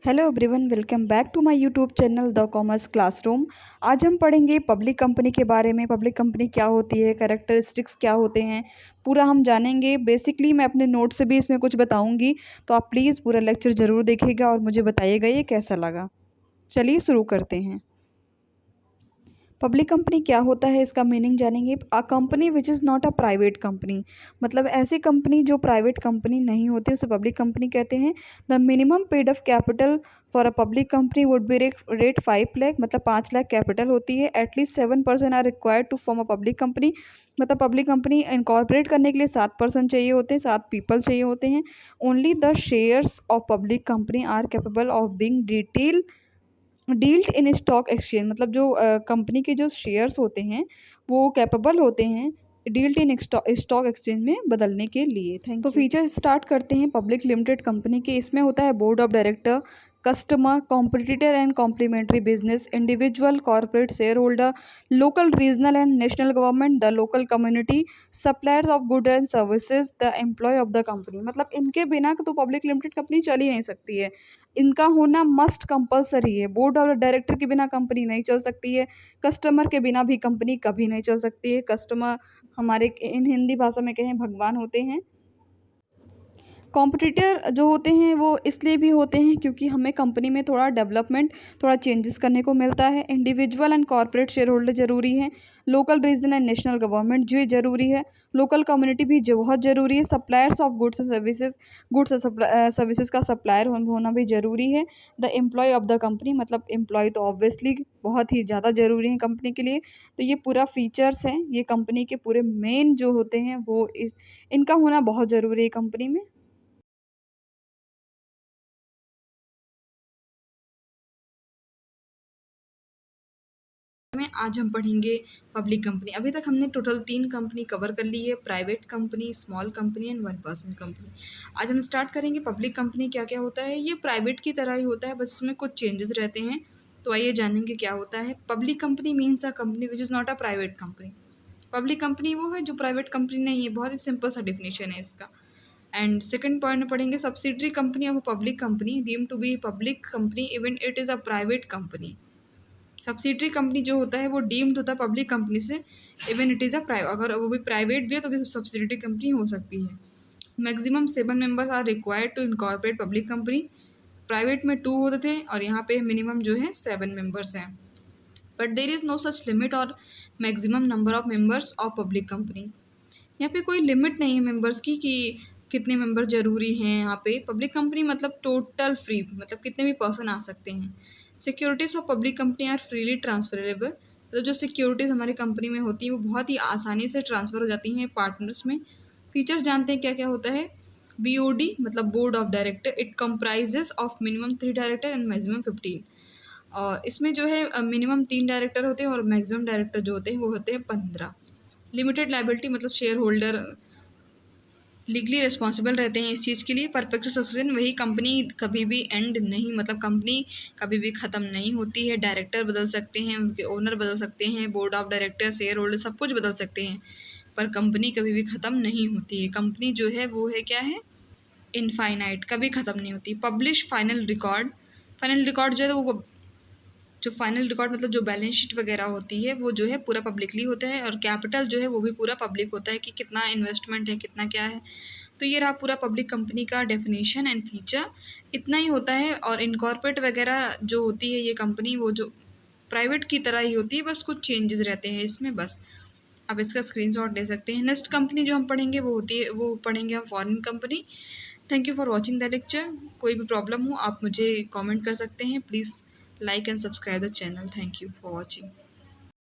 Hello everyone, welcome back to my YouTube channel the commerce classroom. आज हम पढ़ेंगे public company के बारे में। पब्लिक कंपनी क्या होती है, कैरेक्टरिस्टिक्स क्या होते हैं, पूरा हम जानेंगे। बेसिकली मैं अपने नोट से भी इसमें कुछ बताऊंगी, तो आप प्लीज़ पूरा लेक्चर ज़रूर देखिएगा और मुझे बताइएगा ये कैसा लगा। चलिए शुरू करते हैं। पब्लिक कंपनी क्या होता है, इसका मीनिंग जानेंगे। A company which is not a private company, मतलब ऐसी कंपनी जो प्राइवेट कंपनी नहीं होती उसे पब्लिक कंपनी कहते हैं। The minimum paid of capital for a public company would be rate 5 lakh, मतलब 5 लाख कैपिटल होती है। At least 7% are required to form a public company, मतलब पब्लिक कंपनी इनकॉर्पोरेट करने के लिए 7% चाहिए होते हैं, 7 पीपल चाहिए होते हैं। Only the shares of public company are capable of being dealt in stock exchange, मतलब जो कंपनी के जो शेयर्स होते हैं वो कैपेबल होते हैं डील्ड इन स्टॉक एक्सचेंज में बदलने के लिए। Thank you. तो फीचर स्टार्ट करते हैं पब्लिक लिमिटेड कंपनी के। इसमें होता है board of director, customer, competitor and complementary business, individual, corporate share holder, local, regional and national government, the local community, suppliers of good and services, the employ of the company. मतलब इनके बिना तो public limited company चल ही नहीं सकती है, इनका होना मस्ट कंपलसरी है। बोर्ड ऑफ डायरेक्टर के बिना कंपनी नहीं चल सकती है, कस्टमर के बिना भी कंपनी कभी नहीं चल सकती है। कस्टमर हमारे इन हिंदी भाषा में कहें भगवान होते हैं। कॉम्पिटिटर जो होते हैं वो इसलिए भी होते हैं क्योंकि हमें कंपनी में थोड़ा डेवलपमेंट, थोड़ा चेंजेस करने को मिलता है। Individual and corporate share holder जरूरी है। Local, regional and national government जो जरूरी है। लोकल कम्युनिटी भी जो बहुत ज़रूरी है। Suppliers of goods and services, goods services का सप्लायर होना भी ज़रूरी है। The employ of the company, मतलब एम्प्लॉय तो ऑब्वियसली बहुत ही ज़्यादा ज़रूरी है कंपनी के लिए। तो ये पूरा फीचर्स हैं, ये कंपनी के पूरे मेन जो होते हैं वो इनका होना बहुत ज़रूरी है कंपनी में। में आज हम पढ़ेंगे पब्लिक कंपनी। अभी तक हमने टोटल 3 कंपनी कवर कर ली है, private company, small company and 1% company. आज हम स्टार्ट करेंगे पब्लिक कंपनी क्या क्या होता है। ये प्राइवेट की तरह ही होता है, बस इसमें कुछ चेंजेस रहते हैं। तो आइए जानेंगे क्या होता है। Public company means a company which is not a private company. Public company वो है जो प्राइवेट कंपनी नहीं है, बहुत ही सिंपल सा डिफिनेशन है इसका। एंड सेकंड पॉइंट में पढ़ेंगे subsidiary company of a public company deem to be public company even it is a private company. Subsidiary company जो होता है वो डीम्ड होता है पब्लिक कंपनी से, even it is a private, अगर वो भी प्राइवेट भी है तो भी सब्सिडरी कंपनी हो सकती है। Maximum 7 members are required to incorporate public company. Private में 2 होते थे और यहाँ पे मिनिमम जो है 7 मेंबर्स हैं। But there is no such limit और maximum number of members of public company. यहाँ पे कोई लिमिट नहीं है मेंबर्स की कि कितने मेंबर जरूरी हैं। यहाँ पे पब्लिक कंपनी मतलब टोटल फ्री, मतलब कितने भी पर्सन आ सकते हैं। Securities of public company are freely transferable, मतलब जो सिक्योरिटीज़ हमारी कंपनी में होती हैं वो बहुत ही आसानी से ट्रांसफ़र हो जाती हैं पार्टनर्स में। फीचर्स जानते हैं क्या क्या होता है। BOD मतलब board of director, it comprises of minimum 3 director and maximum 15। और इसमें जो है मिनिमम 3 डायरेक्टर होते हैं और मैक्सिमम डायरेक्टर जो होते हैं वो होते हैं 15। लिमिटेड लाइबिलिटी मतलब शेयर होल्डर लीगली रिस्पॉन्सिबल रहते हैं इस चीज़ के लिए। परपेचुअल सक्सेशन, वही कंपनी कभी भी एंड नहीं, मतलब कंपनी कभी भी ख़त्म नहीं होती है। डायरेक्टर बदल सकते हैं, उनके ओनर बदल सकते हैं, board of director, share holder सब कुछ बदल सकते हैं, पर कंपनी कभी भी ख़त्म नहीं होती है। कंपनी जो है वो है क्या है, इनफाइनाइट, कभी ख़त्म नहीं होती। Publish final record, final record जो है वो, जो फाइनल रिकॉर्ड मतलब जो बैलेंस शीट वगैरह होती है वो जो है पूरा पब्लिकली होता है। और कैपिटल जो है वो भी पूरा पब्लिक होता है कि कितना इन्वेस्टमेंट है, कितना क्या है। तो ये रहा पूरा पब्लिक कंपनी का डेफिनेशन एंड फीचर, इतना ही होता है। और इनकॉर्पोरेट वगैरह जो होती है ये कंपनी वो जो प्राइवेट की तरह ही होती है, बस कुछ चेंजेस रहते हैं इसमें बस। आप इसका स्क्रीनशॉट ले सकते हैं। नेक्स्ट कंपनी जो हम पढ़ेंगे वो होती है, वो पढ़ेंगे हम foreign company. Thank you for watching the lecture. कोई भी प्रॉब्लम हो आप मुझे कमेंट कर सकते हैं। Please like and subscribe the channel. Thank you for watching.